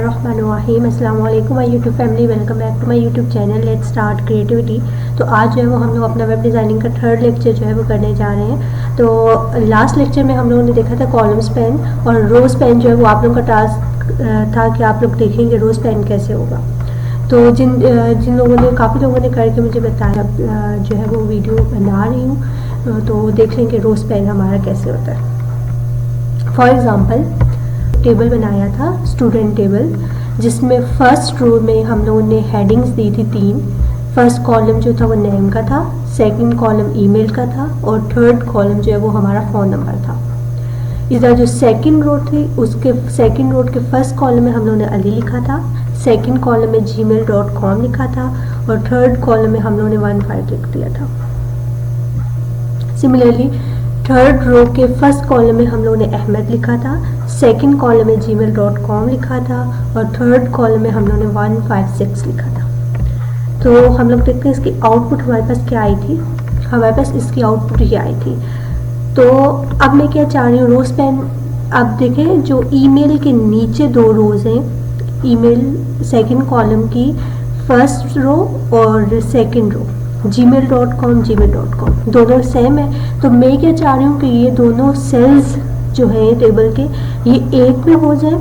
बिस्मिल्लाहिर्रहमानिर्रहीम। अस्सलाम वालेकुम my YouTube family, welcome back to my YouTube channel let's start creativity. तो आज जो है वो हम लोग अपना वेब डिज़ाइनिंग का थर्ड लेक्चर जो है वो करने जा रहे हैं। तो लास्ट लेक्चर में हम लोगों ने देखा था कॉलम स्पैन और रो स्पैन। जो है वो आप लोगों का टास्क था कि आप लोग देखेंगे रो स्पैन कैसे होगा। तो जिन लोगों ने काफ़ी लोगों ने करके मुझे बताया, जो है वो वीडियो बना रही हूँ, तो देख लेंगे रो स्पैन हमारा कैसे होता है। फॉर एग्ज़ाम्पल टेबल बनाया था, स्टूडेंट टेबल, जिसमें फर्स्ट रो में हम लोगों ने हेडिंग्स दी थी 3। फर्स्ट कॉलम जो था वो नेम का था, सेकंड कॉलम ईमेल का था और थर्ड कॉलम जो है वो हमारा फ़ोन नंबर था। इस तरह जो सेकंड रो थी उसके सेकंड रो के फर्स्ट कॉलम में हम लोगों ने अली लिखा था, सेकंड कॉलम में gmail.com लिखा था और थर्ड कॉलम में हम लोगों ने 15 लिख दिया था। सिमिलरली थर्ड रो के फर्स्ट कॉलम में हम लोगों ने अहमद लिखा था, सेकंड कॉलम में gmail.com लिखा था और थर्ड कॉलम में हम लोगों ने 156 लिखा था। तो हम लोग देखते हैं इसकी आउटपुट हमारे पास क्या आई थी। हमारे पास इसकी आउटपुट ये आई थी। तो अब मैं क्या चाह रही हूँ, रो स्पैन। अब देखें जो ईमेल के नीचे 2 रोज हैं, ईमेल सेकंड कॉलम की फर्स्ट रो और सेकंड रो, gmail.com दोनों सेम है। तो मैं क्या चाह रही हूँ कि ये दोनों सेल्स जो हैं टेबल के ये एक में हो जाए,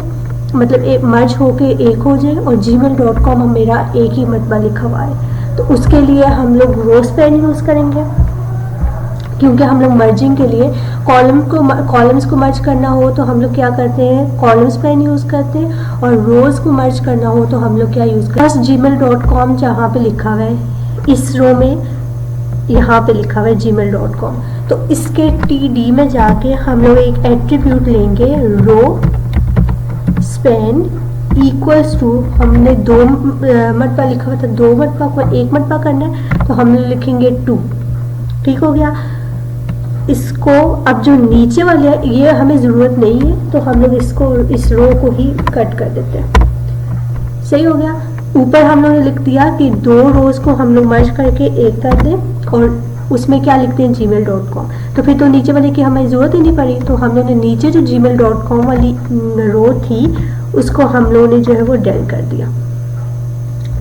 मतलब एक मर्ज होके एक हो जाए और gmail.com मेरा एक ही मरतबा लिखा हुआ है। तो उसके लिए हम लोग रो स्पैन यूज़ करेंगे, क्योंकि हम लोग मर्जिंग के लिए कॉलम्स को मर्ज करना हो तो हम लोग क्या करते हैं, कॉलम स्पैन यूज़ करते हैं, और रोज़ को मर्ज करना हो तो हम लोग क्या यूज़ करते हैं, बस gmail.com जहाँ पे लिखा हुआ है इस रो में यहाँ पे लिखा हुआ है gmail.com। तो इसके TD में जाके हम लोग एक एट्रीब्यूट लेंगे, रो स्पैन इक्वल्स टू, हमने 2 मरतबा लिखा हुआ था, 2 मरतबा को 1 मरतबा करना है तो हम लिखेंगे 2। ठीक हो गया। इसको अब जो नीचे वाले ये हमें ज़रूरत नहीं है तो हम लोग इसको इस रो को ही कट कर देते हैं। सही हो गया। ऊपर हम लोगों ने लिख दिया कि 2 रोज को हम लोग मर्ज करके एक कर दें और उसमें क्या लिखते हैं gmail.com। तो फिर तो नीचे वाले की हमें ज़रूरत ही नहीं पड़ी। तो हम लोगों ने नीचे जो gmail.com वाली रो थी उसको हम लोगों ने जो है वो डेल कर दिया।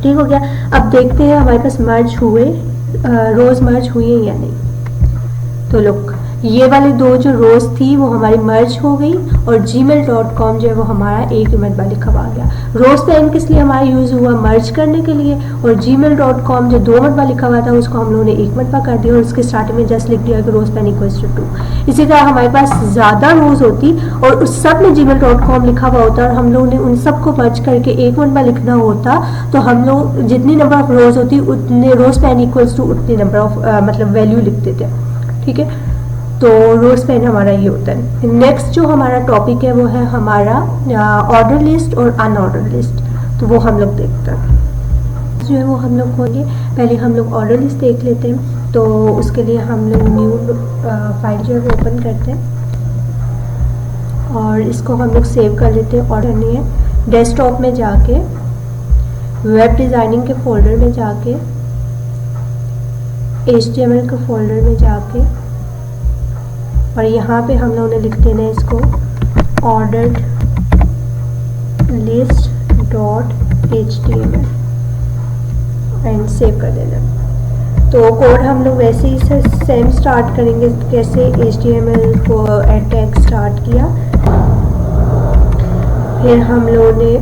ठीक हो गया। अब देखते हैं हमारे पास मर्ज हुए, रोज मर्ज हुई है या नहीं। तो लुक, ये वाली 2 जो रोज थी वो हमारी मर्ज हो गई और gmail.com जो है वो हमारा एक ही मरतबा लिखा हुआ गया। रो स्पैन किस लिए हमारा यूज़ हुआ, मर्ज करने के लिए, और gmail.com जो 2 मरतबा लिखा हुआ था उसको हम लोगों ने 1 मरतबा कर दिया और उसके स्टार्टिंग में जस्ट लिख दिया कि रो स्पैन इक्वल्स टू 2। इसी तरह हमारे पास ज़्यादा रोज होती और उस सब में gmail.com लिखा हुआ होता और हम लोगों ने उन सबको मर्ज करके 1 मरतबा लिखना होता, तो हम लोग जितनी नंबर ऑफ रोज होती उतने रो स्पैन इक्वल्स टू उतनी नंबर ऑफ मतलब वैल्यू लिखते थे। ठीक है। तो रो स्पैन हमारा ये होता है। नेक्स्ट जो हमारा टॉपिक है वो है हमारा ऑर्डर लिस्ट और अनऑर्डर लिस्ट। तो वो हम लोग देखते हैं जो है वो हम लोग होंगे। पहले हम लोग ऑर्डर लिस्ट देख लेते हैं। तो उसके लिए हम लोग न्यू फाइल जो है वो ओपन करते हैं और इसको हम लोग सेव कर लेते हैं। ऑर्डर नहीं है, डेस्कटॉप में जाके वेब डिज़ाइनिंग के फोल्डर में जाके HTML के फोल्डर में जाके और यहाँ पे हम लोगों ने लिख देना है इसको ordered list .html and save कर देना। तो कोड हम लोग वैसे ही से सेम स्टार्ट करेंगे कैसे HTML को टैग स्टार्ट किया। फिर हम लोगों ने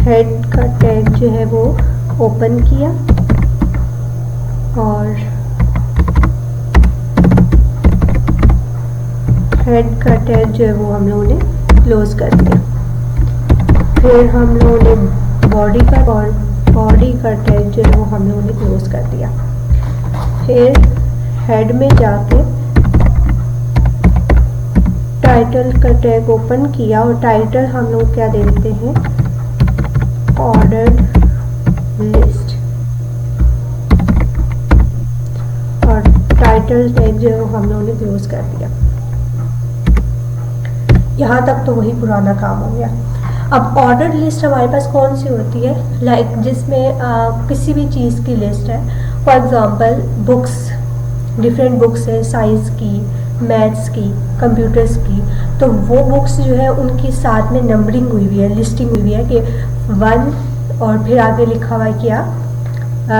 हेड का टैग जो है वो ओपन किया और हेड का टैग जो है वो हम लोगों ने क्लोज कर दिया। फिर हम लोगों ने बॉडी का टैग जो है वो हम लोगों ने क्लोज कर दिया। फिर हेड में जाके टाइटल का टैग ओपन किया और टाइटल हम लोग क्या दे देते हैं, ऑर्डर लिस्ट, और टाइटल टैग जो है हम लोगों ने क्लोज कर दिया। यहाँ तक तो वही पुराना काम हो गया। अब ऑर्डर लिस्ट हमारे पास कौन सी होती है, लाइक जिसमें किसी भी चीज़ की लिस्ट है। For example books, different books है, साइज़ की, मैथ्स की, कंप्यूटर्स की, तो वो बुक्स जो है उनकी साथ में नंबरिंग हुई हुई है, लिस्टिंग हुई हुई है कि 1 और फिर आगे लिखा हुआ है क्या,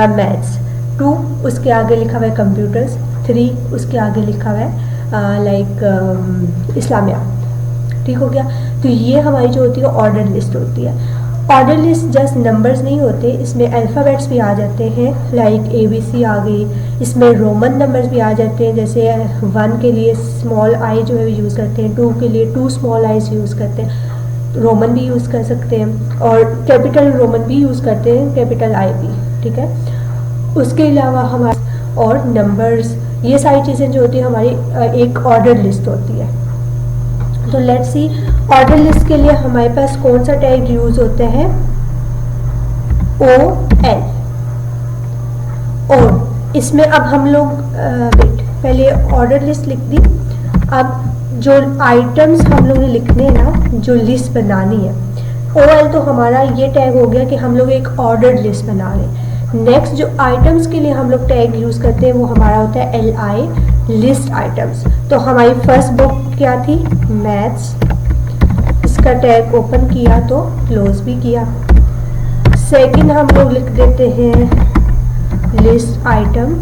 मैथ्स, 2 उसके आगे लिखा हुआ है कंप्यूटर्स, 3 उसके आगे लिखा हुआ है लाइक इस्लामियात। ठीक हो गया। तो ये हमारी जो होती है ऑर्डर लिस्ट होती है। ऑर्डर लिस्ट जस्ट नंबर्स नहीं होते, इसमें अल्फ़ाबेट्स भी आ जाते हैं, लाइक ABC आ गई, इसमें रोमन नंबर्स भी आ जाते हैं, जैसे 1 के लिए स्मॉल आई जो है यूज़ करते हैं, 2 के लिए 2 स्मॉल आईज यूज़ करते हैं, रोमन भी यूज़ कर सकते हैं, और कैपिटल रोमन भी यूज़ करते हैं, कैपिटल आई भी। ठीक है। उसके अलावा हमारे और नंबर्स, ये सारी चीज़ें जो होती है हमारी एक ऑर्डर लिस्ट होती है। तो लेट्स सी, ऑर्डर लिस्ट के लिए हमारे पास कौन सा टैग यूज होते हैं, OL। और इसमें अब हम लोग वेट, पहले ऑर्डर लिस्ट लिख दी। अब जो आइटम्स हम लोग ने लिखने हैं ना, जो लिस्ट बनानी है, OL तो हमारा ये टैग हो गया कि हम लोग एक ऑर्डर लिस्ट बना रहे हैं। नेक्स्ट जो आइटम्स के लिए हम लोग टैग यूज़ करते हैं वो हमारा होता है LI, लिस्ट आइटम्स। तो हमारी फर्स्ट बुक क्या थी, मैथ्स, इसका टैग ओपन किया तो क्लोज भी किया। सेकंड हम लोग लिख देते हैं लिस्ट आइटम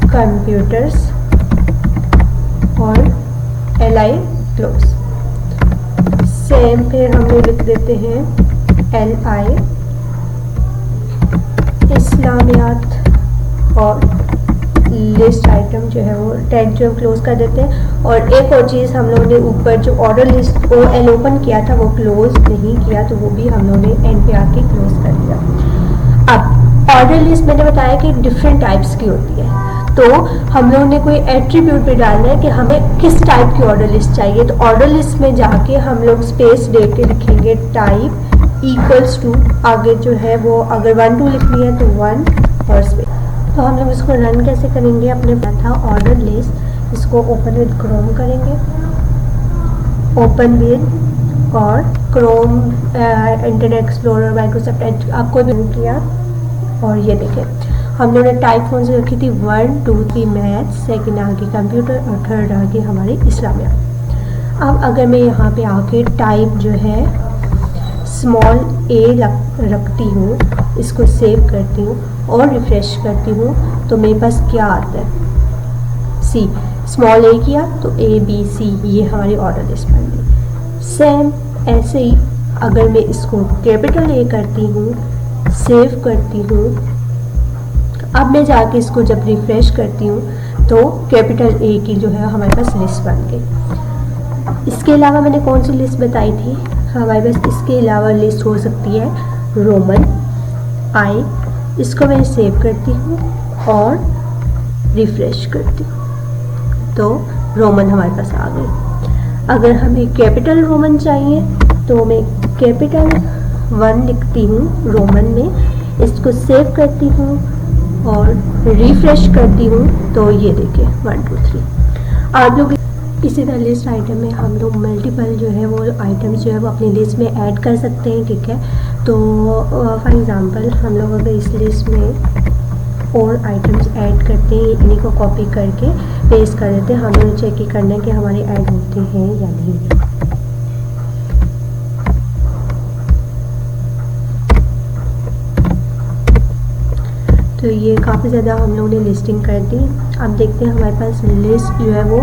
कंप्यूटर्स और LI क्लोज। सेम फिर हम लोग लिख देते हैं LI इस्लामियात और लिस्ट आइटम जो है वो टैग जो क्लोज कर देते हैं। और एक और चीज़, हम लोगों ने ऊपर जो ऑर्डर लिस्ट OL ओपन किया था वो क्लोज नहीं किया, तो वो भी हम लोगों ने एंड पे आके क्लोज कर दिया। अब ऑर्डर लिस्ट मैंने बताया कि डिफरेंट टाइप्स की होती है, तो हम लोगों ने कोई एट्रीब्यूट भी डालना है कि हमें किस टाइप की ऑर्डर लिस्ट चाहिए। तो ऑर्डर लिस्ट में जाके हम लोग स्पेस दे के लिखेंगे टाइप इक्वल्स टू, आगे जो है वो अगर 1 2 लिखनी है तो 1 और स्पेस। तो हम लोग इसको रन कैसे करेंगे, अपने था ऑर्डर लिस्ट, इसको ओपन विद क्रोम करेंगे, ओपन विद और Chrome internet explorer Microsoft Edge आपको भी किया। और ये देखें हम लोगों ने टाइप कौन सी रखी थी, 1 2 3 मैथ्स, सेकेंड आगे कंप्यूटर और थर्ड आगे हमारी इस्लामियात। अब अगर मैं यहाँ पे आके टाइप जो है स्मॉल a रखती हूँ, इसको सेव करती हूँ और रिफ्रेश करती हूँ, तो मेरे पास क्या आता है, C, स्मॉल a किया तो ABC, ये हमारी ऑर्डर लिस्ट बन गई। सेम ऐसे ही अगर मैं इसको कैपिटल A करती हूँ, सेव करती हूँ, अब मैं जाके इसको जब रिफ्रेश करती हूँ तो कैपिटल A की जो है हमारे पास लिस्ट बन गई। इसके अलावा मैंने कौन सी लिस्ट बताई थी, हमारे पास इसके अलावा लिस्ट हो सकती है रोमन I, इसको मैं सेव करती हूँ और रिफ्रेश करती हूँ तो रोमन हमारे पास आ गई। अगर हमें कैपिटल रोमन चाहिए तो मैं कैपिटल 1 लिखती हूँ रोमन में, इसको सेव करती हूँ और रिफ्रेश करती हूँ तो ये देखिए 1 2 3। आप लोग इसी तरह लिस्ट आइटम में हम लोग मल्टीपल जो है वो आइटम्स जो है वो अपनी लिस्ट में ऐड कर सकते हैं। ठीक है, तो फॉर एग्ज़ाम्पल हम लोग अगर इस लिस्ट में और आइटम्स ऐड करते हैं, इन्हीं को कॉपी करके पेस्ट कर देते हैं, हमें चेक ही करना है कि हमारे ऐड होते हैं या नहीं। तो ये काफ़ी ज़्यादा हम लोगों ने लिस्टिंग कर दी। अब देखते हैं हमारे पास लिस्ट जो है वो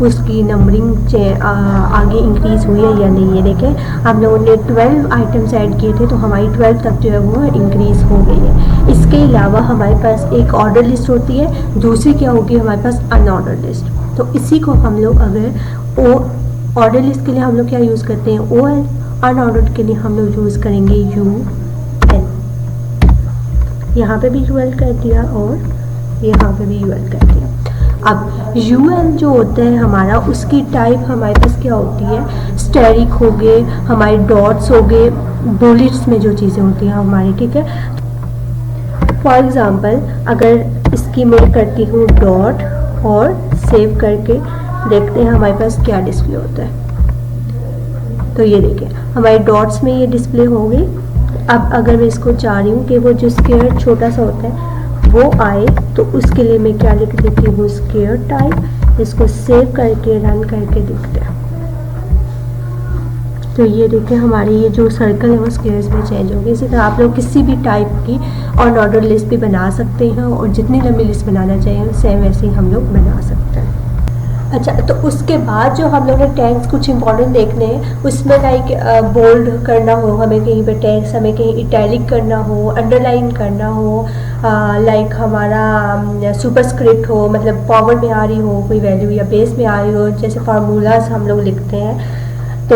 उसकी नंबरिंग आगे इंक्रीज़ हुई है या नहीं। ये देखें हम लोगों ने 12 आइटम्स ऐड किए थे तो हमारी 12 तक जो है वो इंक्रीज़ हो गई है। इसके अलावा हमारे पास एक ऑर्डर लिस्ट होती है, दूसरी क्या होगी हमारे पास अनऑर्डर लिस्ट। तो इसी को हम लोग अगर ऑर्डर लिस्ट के लिए हम लोग क्या यूज़ करते हैं OL, अनऑर्डर के लिए हम लोग यूज़ करेंगे UL। यहाँ पे भी UL कर दिया और यहाँ पे भी UL कर दिया। अब UL जो होता है हमारा, उसकी टाइप हमारे पास क्या होती है, स्टेरिक हो गए, हमारे डॉट्स हो गए, बुलेट्स में जो चीज़ें होती हैं हमारी। ठीक है, फॉर एग्ज़ाम्पल अगर इसकी मैं करती हूँ डॉट और सेव करके देखते हैं हमारे पास क्या डिस्प्ले होता है। तो ये देखिए हमारे डॉट्स में ये डिस्प्ले हो गई। अब अगर मैं इसको चाह रही हूँ कि वो जो स्क्वायर छोटा सा होता है वो आए, तो उसके लिए मैं क्या लिख देती हूँ, स्क्वायर टाइप। इसको सेव करके रन करके देखते हैं। तो ये देखिए हमारी ये जो सर्कल है वो स्क्वायर्स में चेंज हो गई। इसी तरह आप लोग किसी भी टाइप की और ऑर्डर लिस्ट भी बना सकते हैं, और जितनी लंबी लिस्ट बनाना चाहिए सेम वैसे ही हम लोग बना सकते हैं। अच्छा, तो उसके बाद जो हम लोग ने टैग्स कुछ इंपॉर्टेंट देखने हैं, उसमें लाइक बोल्ड करना हो, हमें कहीं पे टैग्स हमें कहीं इटैलिक करना हो, अंडरलाइन करना हो, लाइक हमारा सुपरस्क्रिप्ट हो, मतलब फॉरवर्ड में आ रही हो कोई वैल्यू या बेस में आ रही हो, जैसे फार्मूलाज हम लोग लिखते हैं, तो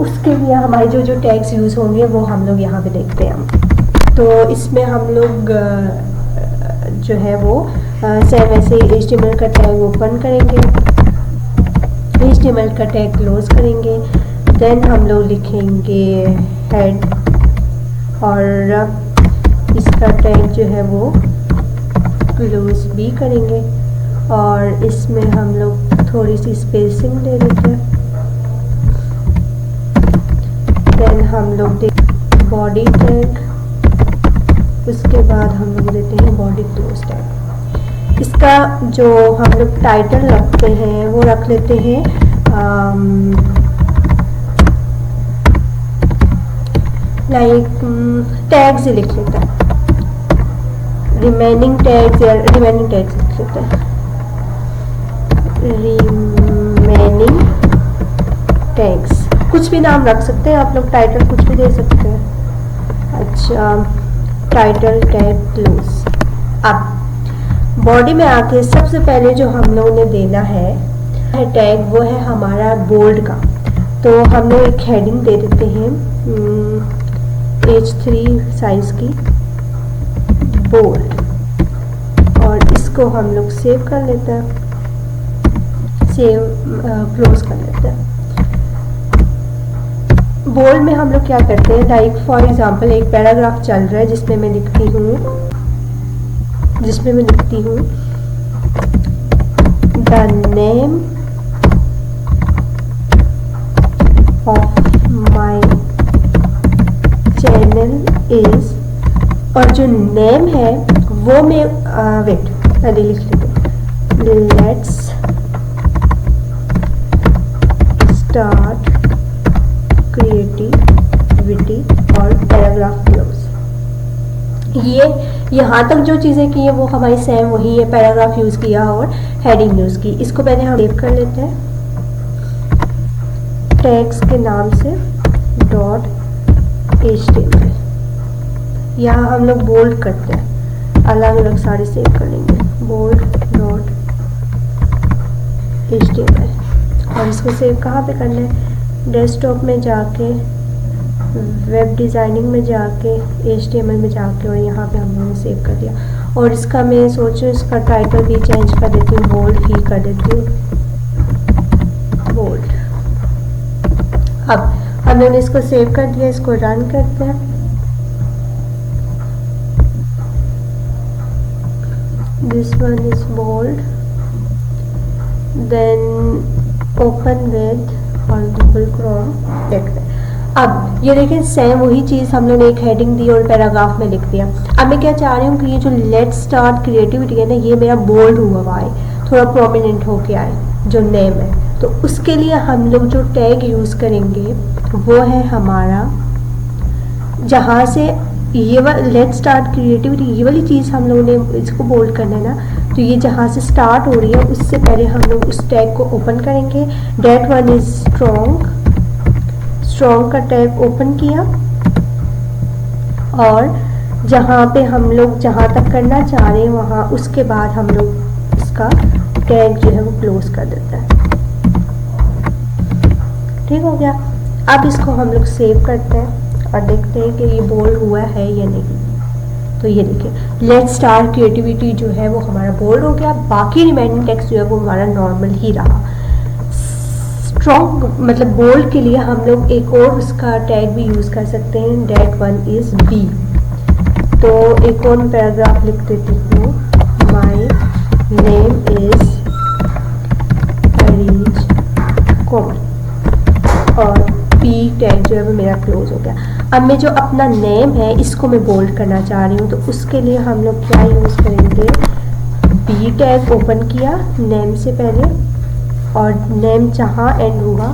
उसके लिए हमारे जो जो टैग्स यूज़ होंगे वो हम लोग यहाँ पे देखते हैं। तो इसमें हम लोग जो है वो सेम ऐसे ही HTML का टैग ओपन करेंगे, HTML का टैग क्लोज करेंगे, देन हम लोग लिखेंगे हेड, और इसका टैग जो है वो क्लोज भी करेंगे, और इसमें हम लोग थोड़ी सी स्पेसिंग दे देते हैं। देन हम लोग देते बॉडी टैग, उसके बाद हम लोग देते हैं बॉडी क्लोज टैग। इसका जो हम लोग टाइटल रखते हैं वो रख लेते हैं लाइक टैग्स ही लिख लेते हैं, रिमेनिंग टैग्स या रिमेनिंग टैग्स लिख लेते हैं, रिमेनिंग टैग्स। कुछ भी नाम रख सकते हैं आप लोग, टाइटल कुछ भी दे सकते हैं। अच्छा, टाइटल टैग क्लोज। अब बॉडी में आके सबसे पहले जो हम लोगों ने देना है टैग वो है हमारा बोल्ड का। तो हम लोग एक हेडिंग दे देते हैं H3 साइज की बोल्ड, और इसको हम लोग सेव कर लेते हैं, सेव क्लोज कर लेते हैं। बोल्ड में हम लोग क्या करते हैं, लाइक फॉर एग्जांपल एक पैराग्राफ चल रहा है जिसमें मैं लिखती हूँ the name of my channel is, और जो नेम है वो मैं वेट पहले लिख लेते हैं, लेट्स स्टार्ट क्रिएटिविटी और पैराग्राफ क्लोज। ये यहाँ तक जो चीज़ें की है वो हमारी सेम वही है, पैराग्राफ यूज़ किया और हेडिंग यूज़ की। इसको पहले हम सेव कर लेते हैं टैग्स के नाम से .html। यहाँ हम लोग बोल्ड करते हैं, अलग अलग सारे सेव कर लेंगे, बोल्ड .html। और इसको सेव कहाँ पे करना है, डेस्कटॉप में जाके, वेब डिज़ाइनिंग में जाके, HTML में जाके, और यहाँ पे हम लोगों ने सेव कर दिया। और इसका मैं सोचूं इसका टाइटल भी चेंज कर देती हूँ, बोल्ड ही कर देती हूँ, बोल्ड। अब हम लोगों ने इसको सेव कर दिया, इसको रन करते हैं। This one is bold, then open with और गूगल क्रोम देखते हैं। अब ये देखें सेम वही चीज़ हम लोगों ने एक हेडिंग दी और पैराग्राफ में लिख दिया। अब मैं क्या चाह रही हूँ कि ये जो लेट्स स्टार्ट क्रिएटिविटी है ना, ये मेरा बोल्ड हुआ आए, थोड़ा प्रोमिनेंट होके आए जो नेम है। तो उसके लिए हम लोग जो टैग यूज़ करेंगे वो है हमारा, जहाँ से ये लेट्स स्टार्ट क्रिएटिविटी, ये वाली चीज़ हम लोगों ने इसको बोल्ड करना है ना, तो ये जहाँ से स्टार्ट हो रही है उससे पहले हम लोग उस टैग को ओपन करेंगे। That one is strong, strong का टैग ओपन किया, और जहाँ पे हम लोग जहाँ तक करना चाह रहे हैं वहाँ, उसके बाद हम लोग इसका टैग जो है वो क्लोज कर देता है। ठीक हो गया। अब इसको हम लोग सेव करते हैं और देखते हैं कि ये बोल्ड हुआ है या नहीं। तो ये देखिए लेट्स स्टार्ट क्रिएटिविटी जो है वो हमारा बोल्ड हो गया, बाकी रिमेनिंग टेक्स्ट जो है वो हमारा नॉर्मल ही रहा। स्ट्रॉन्ग मतलब बोल्ड के लिए हम लोग एक और उसका टैग भी यूज़ कर सकते हैं, डेट वन इज बी। तो एक और पैराग्राफ लिख देती हूँ, माई नेम इज अरीज कोमल, और बी टैग जो है वो मेरा क्लोज हो गया। अब मैं जो अपना नेम है इसको मैं बोल्ड करना चाह रही हूँ, तो उसके लिए हम लोग क्या यूज़ करेंगे, बी टैग ओपन किया नेम से पहले, और नेम जहाँ एंड हुआ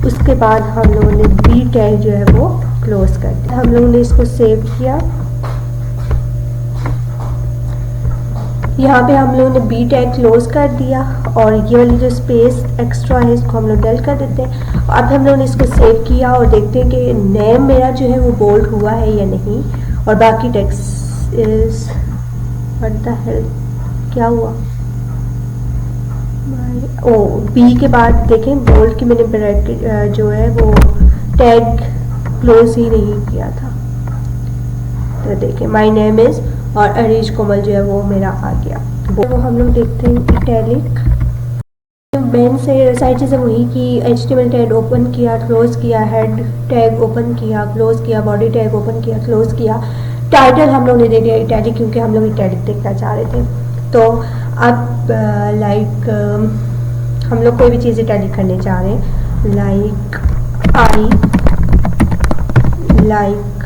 उसके बाद हम लोगों ने बी टैग जो है वो क्लोज कर दिया। हम लोगों ने इसको सेव किया, यहाँ पे हम लोगों ने बी टैग क्लोज कर दिया, और ये वाली जो स्पेस एक्स्ट्रा है इसको हम लोग डेल कर देते हैं। अब हम लोगों ने इसको सेव किया और देखते हैं कि नेम मेरा जो है वो बोल्ड हुआ है या नहीं, और बाकी text is what the hell, क्या हुआ, ओ बी के बाद देखें बोल्ड की मैंने ब्रैकेट जो है वो टैग क्लोज ही नहीं किया था, तो देखें माय नेम इज और अरीज कोमल जो है वो मेरा आ गया। वो हम लोग देखते हैं इटैलिक, मेन से सारी चीज़ें वही की, HTML टैग ओपन किया क्लोज किया, हेड टैग ओपन किया क्लोज किया, बॉडी टैग ओपन किया क्लोज किया, टाइटल हम लोग ने दे दिया इटैलिक क्योंकि हम लोग इटैलिक देखना चाह रहे थे। तो अब लाइक हम लोग कोई भी चीज़ इटैलिक करने चाह रहे हैं, like I like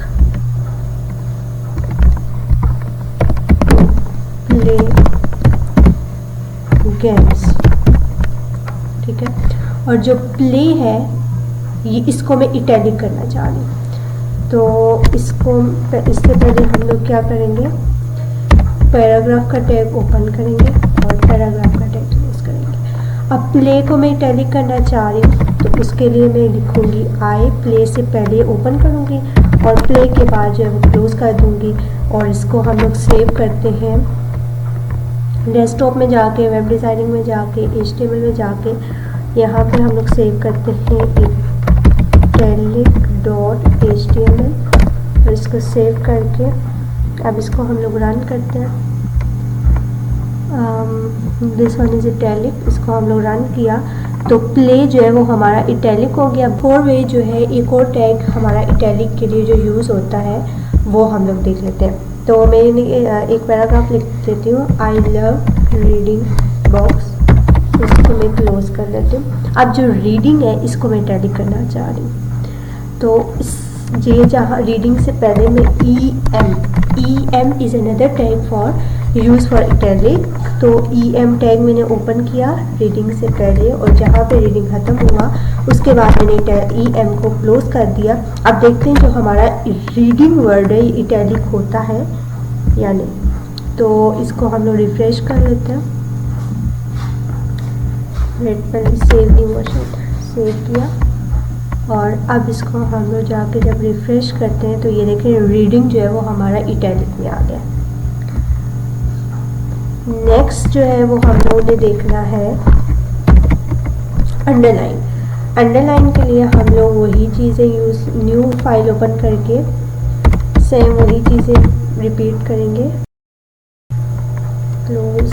play games, ठीक है, और जो प्ले है ये इसको मैं इटैलिक करना चाह रही हूँ, तो इसको इससे पहले हम लोग क्या करेंगे, पैराग्राफ का टैग ओपन करेंगे और पैराग्राफ का टैग क्लोज करेंगे। अब प्ले को मैं इटैलिक करना चाह रही हूँ, तो उसके लिए मैं लिखूँगी आई, प्ले से पहले ओपन करूँगी और प्ले के बाद जो है वो क्लोज कर दूँगी, और इसको हम लोग सेव करते हैं डेस्कटॉप में जाके, वेब डिज़ाइनिंग में जाके, HTML में जाके, यहाँ पे हम लोग सेव करते हैं italic.html, और इसको सेव करके अब इसको हम लोग रन करते हैं। दिस वन इज़ इटैलिक, इसको हम लोग रन किया तो प्ले जो है वो हमारा इटैलिक हो गया। फोर वे जो है एक और टैग हमारा इटैलिक के लिए जो यूज़ होता है वो हम लोग देख लेते हैं। तो मैं एक पैराग्राफ लिख देती हूँ, आई लव रीडिंग बॉक्स, इसको मैं क्लोज कर लेती हूँ। अब जो रीडिंग है इसको मैं इटैलिक करना चाह रही हूँ, तो ये जहाँ रीडिंग से पहले मैं EM is another tag for use for italic, तो EM टैग मैंने ओपन किया रीडिंग से पहले, और जहाँ पे रीडिंग ख़त्म हुआ उसके बाद मैंने EM को क्लोज कर दिया। अब देखते हैं जो हमारा रीडिंग वर्ड है इटैलिक होता है या नहीं, तो इसको हम लोग रिफ्रेश कर लेते हैं। वेट पहले सेव दी वर्जन, सेव किया, और अब इसको हम लोग जाके जब रिफ्रेश करते हैं तो ये देखें रीडिंग जो है वो हमारा इटैलिक में आ गया। नेक्स्ट जो है वो हम लोगों ने देखना है अंडरलाइन। अंडरलाइन के लिए हम लोग वही चीज़ें यूज़, न्यू फाइल ओपन करके सेम वही चीज़ें रिपीट करेंगे, क्लोज।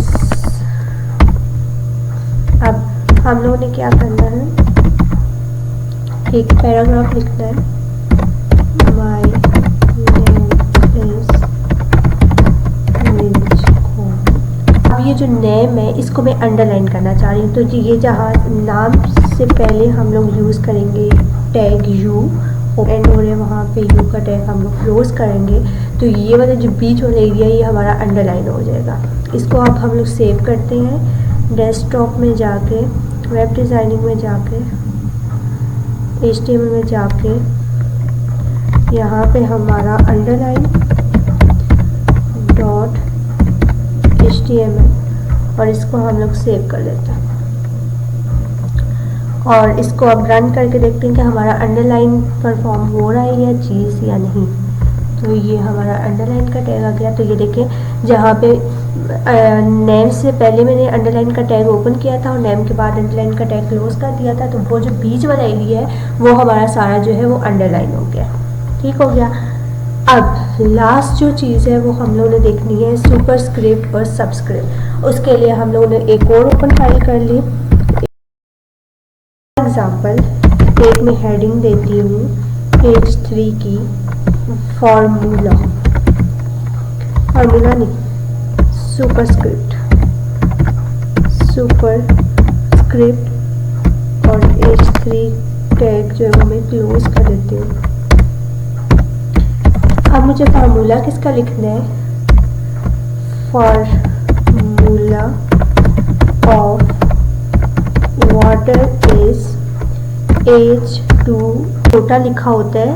अब हम लोगों ने क्या करना है, एक पैराग्राफ लिखना है, माय नेम इज रिच कोमल। अब ये जो नेम है इसको मैं अंडरलाइन करना चाह रही हूँ, तो ये जहाँ नाम से पहले हम लोग यूज़ करेंगे टैग यू, एंड हो रहे वहाँ पे यू का टैग हम लोग क्लोज करेंगे, तो ये वाला जो बीच वाला एरिया ये हमारा अंडरलाइन हो जाएगा। इसको अब हम लोग सेव करते हैं, डेस्कटॉप में जाके, वेब डिज़ाइनिंग में जाके, HTML में जाके, यहाँ पे हमारा अंडरलाइन .html, और इसको हम लोग सेव कर लेते हैं, और इसको अब रन करके देखते हैं कि हमारा अंडरलाइन परफॉर्म हो रहा है या चीज़ या नहीं। तो ये हमारा अंडरलाइन का टैग आ गया। तो ये देखें जहाँ पे नेम से पहले मैंने अंडरलाइन का टैग ओपन किया था और नेम के बाद अंडरलाइन का टैग क्लोज कर दिया था, तो वो जो बीच वाला एरिया है वो हमारा सारा जो है वो अंडरलाइन हो गया। ठीक हो गया। अब लास्ट जो चीज़ है वो हम लोगों ने देखनी है सुपरस्क्रिप्ट और सबस्क्रिप्ट। उसके लिए हम लोगों ने एक और ओपन फाइल कर ली। एग्जाम्पल एक मैं हेडिंग देती हूँ H3 की फॉर्मूला नहीं, सुपरस्क्रिप्ट और H3 टैग जो है वो मैं क्लोज कर देती हूँ। अब मुझे फार्मूला किसका लिखना है, formula of water is H2 छोटा लिखा होता है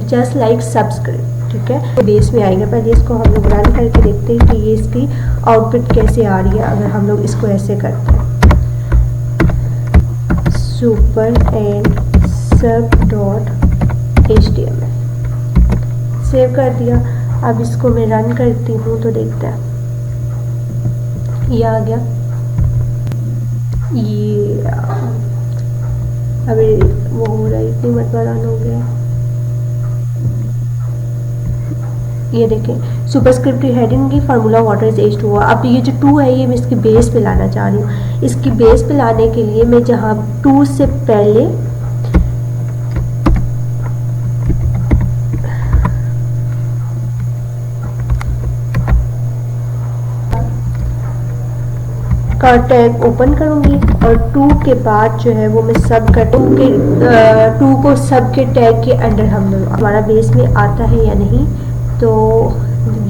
जस्ट लाइक सबस्क्रिप्ट, ठीक है। तो बेस में आएगा, पहले इसको हम लोग रन करके देखते हैं कि ये इसकी आउटपुट कैसे आ रही है। अगर हम लोग इसको ऐसे करते हैं सुपर एंड सब डॉट HTML, सेव कर दिया। अब इसको मैं रन करती हूँ तो देखते हैं ये आ गया। ये अभी वो हो रहा है, इतनी मरतबा रन हो गया। ये देखें सुपरस्क्रिप्ट हेडिंग की फार्मूला वाटर इज H2। अब ये जो 2 है ये मैं इसकी बेस पे लाना चाह रही हूँ। इसकी बेस पे लाने के लिए मैं जहाँ 2 से पहले का टैग ओपन करूंगी और 2 के बाद जो है वो मैं सब के 2 को सब के टैग के अंडर हम लोग हमारा बेस में आता है या नहीं। तो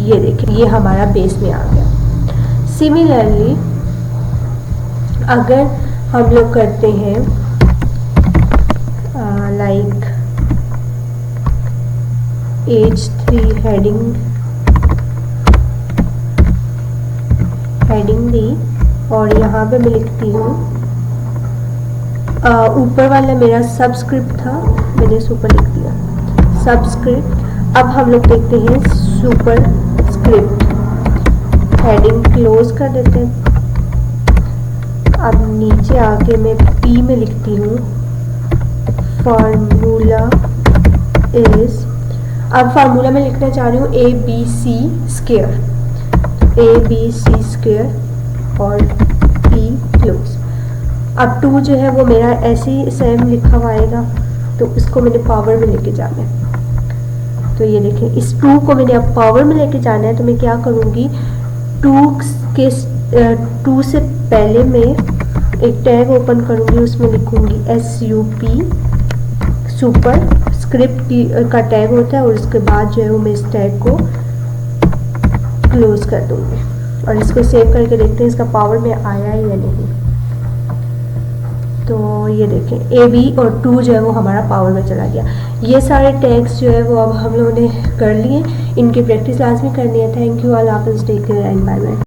ये देखें ये हमारा बेस में आ गया। सिमिलरली अगर हम लोग करते हैं लाइक H3 हेडिंग दी और यहाँ पे मैं लिखती हूँ ऊपर वाला मेरा सबस्क्रिप्ट था, मैंने सुपर लिख दिया सबस्क्रिप्ट। अब हम लोग देखते हैं सुपर स्क्रिप्ट हेडिंग क्लोज कर देते हैं। अब नीचे आके मैं P में लिखती हूँ फार्मूला इज, अब फार्मूला में लिखना चाह रही हूँ ABC स्क्वायर, ABC स्क्वायर और P क्लोज। अब 2 जो है वो मेरा ऐसे ही सेम लिखा हुआ आएगा, तो इसको मैंने पावर में लेके जाना है। तो ये देखें इस 2 को मैंने अब पावर में लेके जाना है, तो मैं क्या करूँगी 2 से पहले मैं एक टैग ओपन करूँगी, उसमें लिखूँगी SUP सुपर स्क्रिप्ट का टैग होता है और उसके बाद जो है वो मैं इस टैग को क्लोज कर दूँगी और इसको सेव करके देखते हैं इसका पावर में आया है या नहीं। तो ये देखें AB और 2 जो है वो हमारा पावर में चला गया। ये सारे टैग्स जो है वो अब हम लोगों ने कर लिए, इनकी प्रैक्टिस लाजमी करनी है। थैंक यू ऑल, आप take care and bye bye.